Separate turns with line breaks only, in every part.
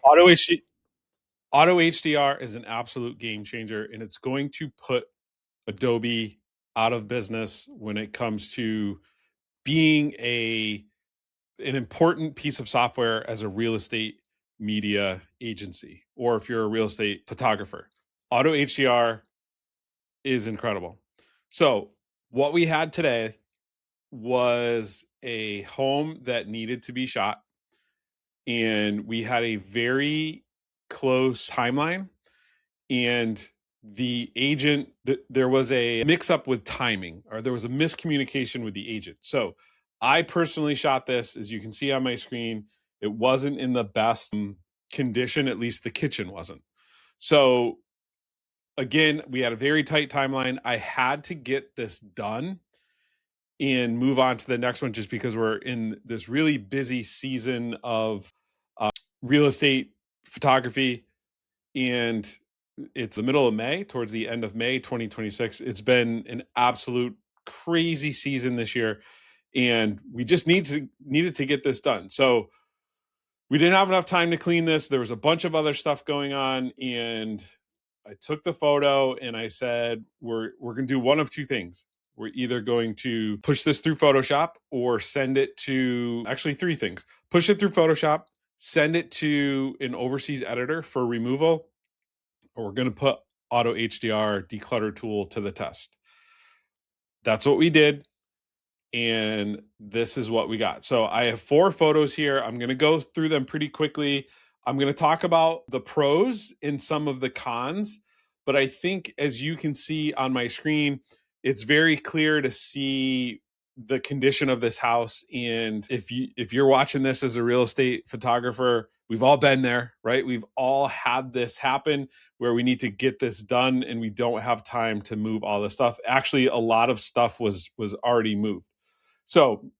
Auto HD, Auto HDR is an absolute game changer, and it's going to put Adobe out of business when it comes to being an important piece of software as a real estate media agency, or if you're a real estate photographer. Auto HDR is incredible. So, what we had today was a home that needed to be shot, and we had a very close timeline. And the agent, there was a mix up with timing, or there was a miscommunication with the agent. So, I personally shot this, as you can see on my screen. It wasn't in the best condition, at least the kitchen wasn't. So, again, we had a very tight timeline. I had to get this done and move on to the next one, just because we're in this really busy season of real estate photography, and it's the middle of May, towards the end of May 2026. It's been an absolute crazy season this year, and we just needed to get this done. So we didn't have enough time to clean this. There was a bunch of other stuff going on, and I took the photo and I said, we're going to do one of two things. We're either going to push this through Photoshop, or send it to, actually, three things: push it through Photoshop, send it to an overseas editor for removal, or we're going to put AutoHDR Declutter Tool to the test. That's what we did, and this is what we got. So I have 4 photos here. I'm going to go through them pretty quickly. I'm going to talk about the pros and some of the cons, but I think, as you can see on my screen, it's very clear to see the condition of this house. And if you're watching this as a real estate photographer, we've all been there, right? We've all had this happen, where we need to get this done and we don't have time to move all the stuff. Actually, a lot of stuff was already moved. So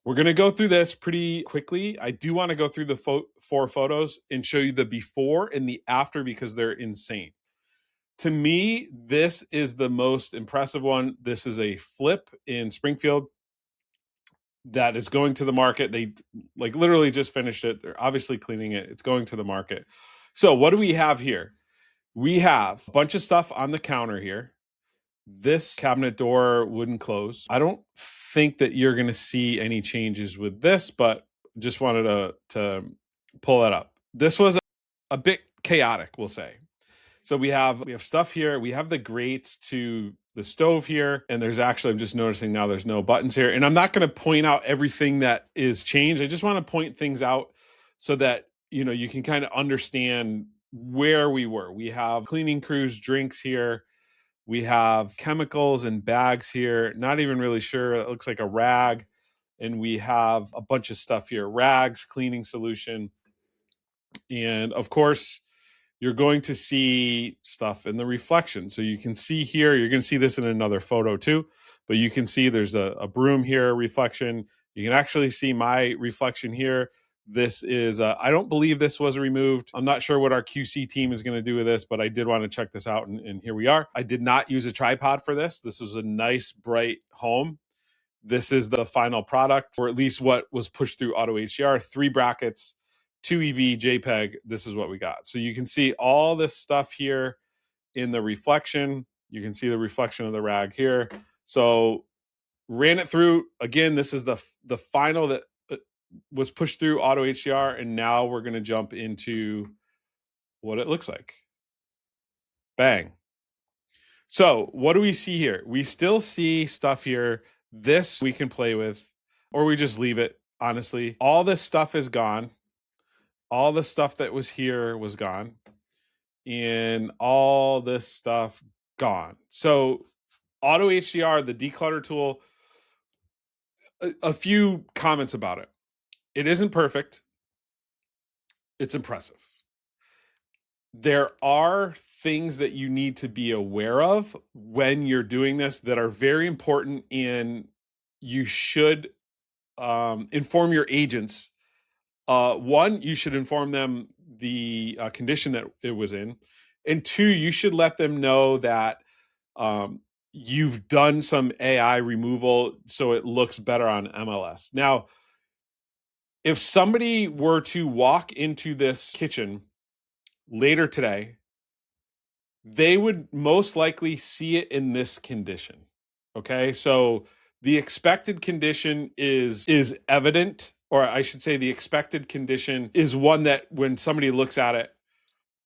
we're going to go through this pretty quickly. I do want to go through the 4 photos and show you the before and the after, because they're insane. To me, this is the most impressive one. This is a flip in Springfield that is going to the market. They literally just finished it. They're obviously cleaning it. It's going to the market. So what do we have here? We have a bunch of stuff on the counter here. This cabinet door wouldn't close. I don't think that you're going to see any changes with this, but just wanted to pull that up. This was a bit chaotic, we'll say. So we have stuff here. We have the grates to the stove here, and there's actually, I'm just noticing now, there's no buttons here. And I'm not going to point out everything that is changed. I just want to point things out so that you can kind of understand where we were. We have cleaning crews, drinks here. We have chemicals and bags here. Not even really sure. It looks like a rag. And we have a bunch of stuff here: rags, cleaning solution. And of course, you're going to see stuff in the reflection. So you can see here, you're going to see this in another photo too, but you can see there's a broom here, reflection. You can actually see my reflection here. This is, I don't believe this was removed. I'm not sure what our QC team is going to do with this, but I did want to check this out, and here we are. I did not use a tripod for this. This was a nice, bright home. This is the final product, or at least what was pushed through Auto HDR. 3 brackets, 2 EV JPEG. This is what we got. So you can see all this stuff here in the reflection. You can see the reflection of the rag here. So ran it through. Again, this is the final that was pushed through Auto HDR, and now we're going to jump into what it looks like. Bang. So what do we see here? We still see stuff here. This we can play with, or we just leave it, honestly. All this stuff is gone. All the stuff that was here was gone. And all this stuff gone. So Auto HDR, the declutter tool, a few comments about it. It isn't perfect. It's impressive. There are things that you need to be aware of when you're doing this that are very important, and you should inform your agents. One, you should inform them the condition that it was in. And 2, you should let them know that you've done some AI removal so it looks better on MLS. Now, If somebody were to walk into this kitchen later today, they would most likely see it in this condition. Okay, so the expected condition is evident, or I should say the expected condition is one that when somebody looks at it,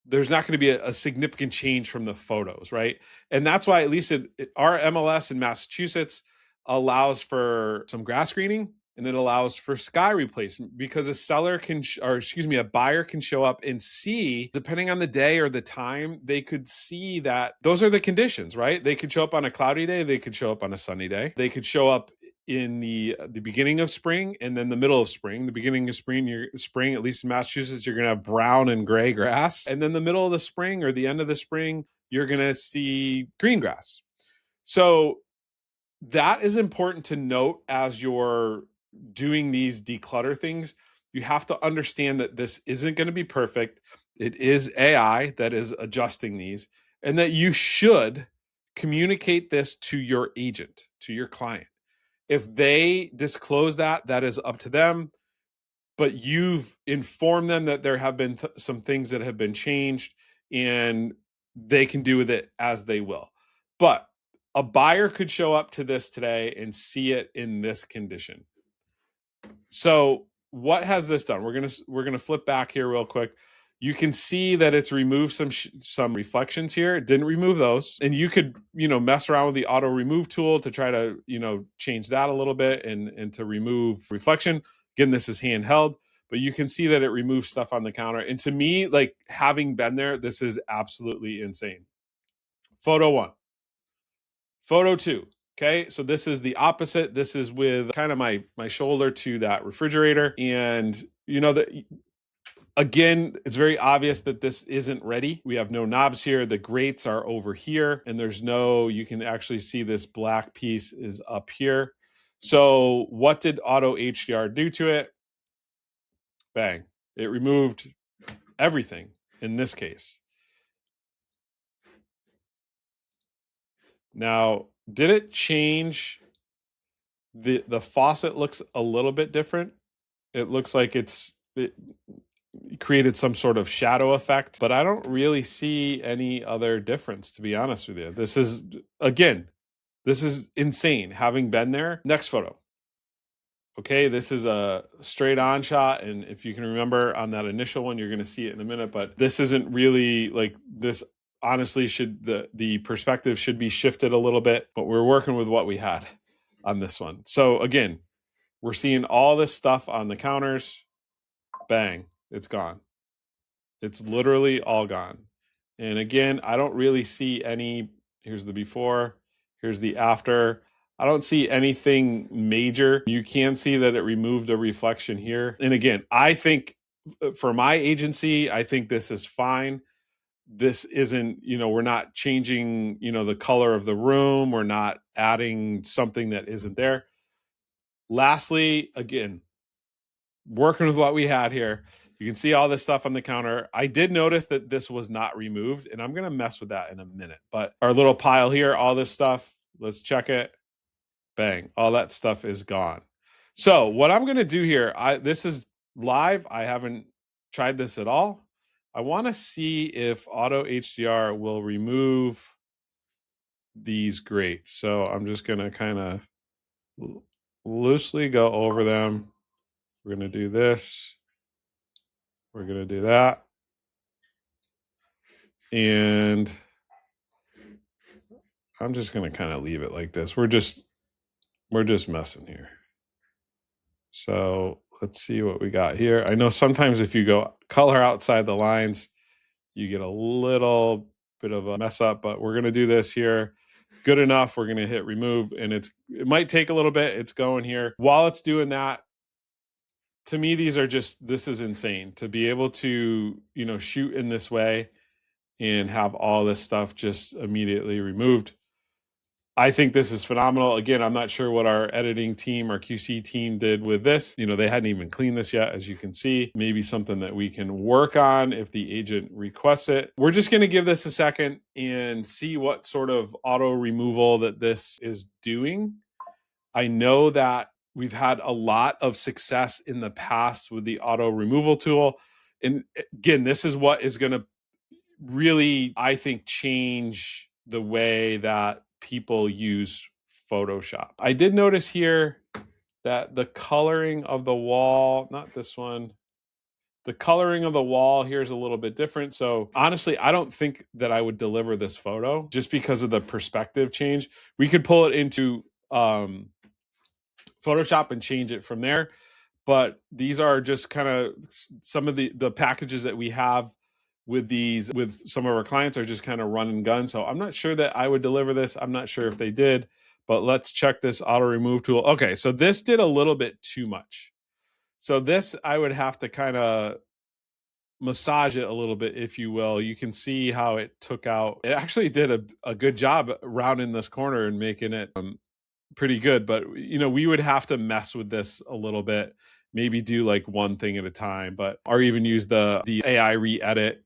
there's not going to be a significant change from the photos, right? And that's why at least our MLS in Massachusetts allows for some grass screening, and it allows for sky replacement, because a seller can, a buyer can show up and see, depending on the day or the time, they could see that those are the conditions, right? They could show up on a cloudy day, they could show up on a sunny day, they could show up in the beginning of spring and then the middle of spring. The beginning of spring, at least in Massachusetts, you're going to have brown and gray grass. And then the middle of the spring or the end of the spring, you're going to see green grass. So that is important to note as you're doing these declutter things. You have to understand that this isn't going to be perfect. It is AI that is adjusting these, and that you should communicate this to your agent, to your client. If they disclose that, that is up to them. But you've informed them that there have been some things that have been changed, and they can do with it as they will. But a buyer could show up to this today and see it in this condition. So what has this done? We're gonna flip back here real quick. You can see that it's removed some reflections here. It didn't remove those. And you could, mess around with the auto remove tool to try to, change that a little bit and to remove reflection. Again, this is handheld, but you can see that it removes stuff on the counter. And to me, like, having been there, this is absolutely insane. Photo 1. Photo 2. Okay, so this is the opposite. This is with kind of my shoulder to that refrigerator. And, again, it's very obvious that this isn't ready. We have no knobs here. The grates are over here, and you can actually see this black piece is up here. So what did AutoHDR do to it? Bang. It removed everything in this case. Now, did it change? The faucet looks a little bit different. It looks like it created some sort of shadow effect, but I don't really see any other difference, to be honest with you. This is insane, having been there. Next photo. Okay, this is a straight on shot, and if you can remember on that initial one, you're going to see it in a minute, but this isn't really like this. Honestly, the perspective should be shifted a little bit, but we're working with what we had on this one. So again, we're seeing all this stuff on the counters. Bang, it's gone. It's literally all gone. And again, I don't really see any. Here's the before, here's the after. I don't see anything major. You can see that it removed a reflection here. And again, I think for my agency, I think this is fine. This isn't, we're not changing, the color of the room. We're not adding something that isn't there. Lastly, again, working with what we had here. You can see all this stuff on the counter. I did notice that this was not removed, and I'm going to mess with that in a minute. But our little pile here, all this stuff, let's check it. Bang, all that stuff is gone. So what I'm going to do here, this is live. I haven't tried this at all. I want to see if AutoHDR will remove these grates. So I'm just going to kind of loosely go over them. We're going to do this. We're going to do that. And I'm just going to kind of leave it like this. We're just messing here. So let's see what we got here. I know sometimes if you go color outside the lines, you get a little bit of a mess up, but we're going to do this here. Good enough. We're going to hit remove, and it might take a little bit. It's going here. While it's doing that, to me, this is insane to be able to, shoot in this way and have all this stuff just immediately removed. I think this is phenomenal. Again, I'm not sure what our editing team, our QC team did with this. They hadn't even cleaned this yet, as you can see. Maybe something that we can work on if the agent requests it. We're just going to give this a second and see what sort of auto removal that this is doing. I know that We've had a lot of success in the past with the auto removal tool. And again, this is what is going to really, I think, change the way that people use Photoshop. I did notice here that the coloring of the wall, not this one, the coloring of the wall here is a little bit different. So honestly, I don't think that I would deliver this photo just because of the perspective change. We could pull it into Photoshop and change it from there. But these are just kind of some of the packages that we have with these, with some of our clients, are just kind of run and gun. So I'm not sure that I would deliver this. I'm not sure if they did, but let's check this auto remove tool. Okay, so this did a little bit too much. So this, I would have to kind of massage it a little bit, if you will. You can see how it took out. It actually did a good job rounding this corner and making it pretty good. But, you know, we would have to mess with this a little bit, maybe do like one thing at a time, but, or even use the AI re-edit.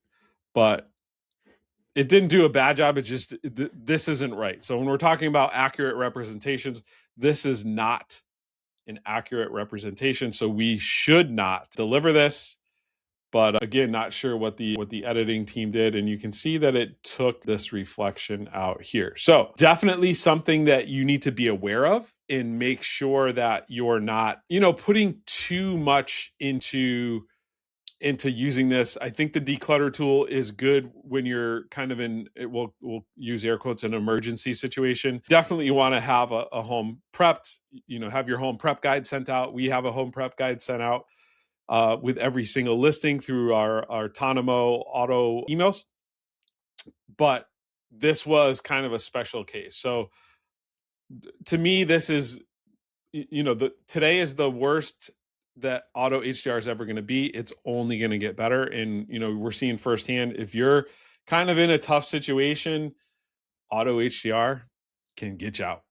But it didn't do a bad job. It's just, this isn't right. So when we're talking about accurate representations, this is not an accurate representation. So we should not deliver this. But again, not sure what the editing team did. And you can see that it took this reflection out here. So definitely something that you need to be aware of and make sure that you're not, you know, putting too much into using this. I think the declutter tool is good when you're kind of in, we'll use air quotes, an emergency situation. Definitely you want to have a home prepped, you know, have your home prep guide sent out. We have a home prep guide sent out with every single listing through our Tonimo auto emails. But this was kind of a special case. So to me, this is, you know, today is the worst that auto HDR is ever going to be. It's only going to get better. And, you know, we're seeing firsthand, if you're kind of in a tough situation, auto HDR can get you out.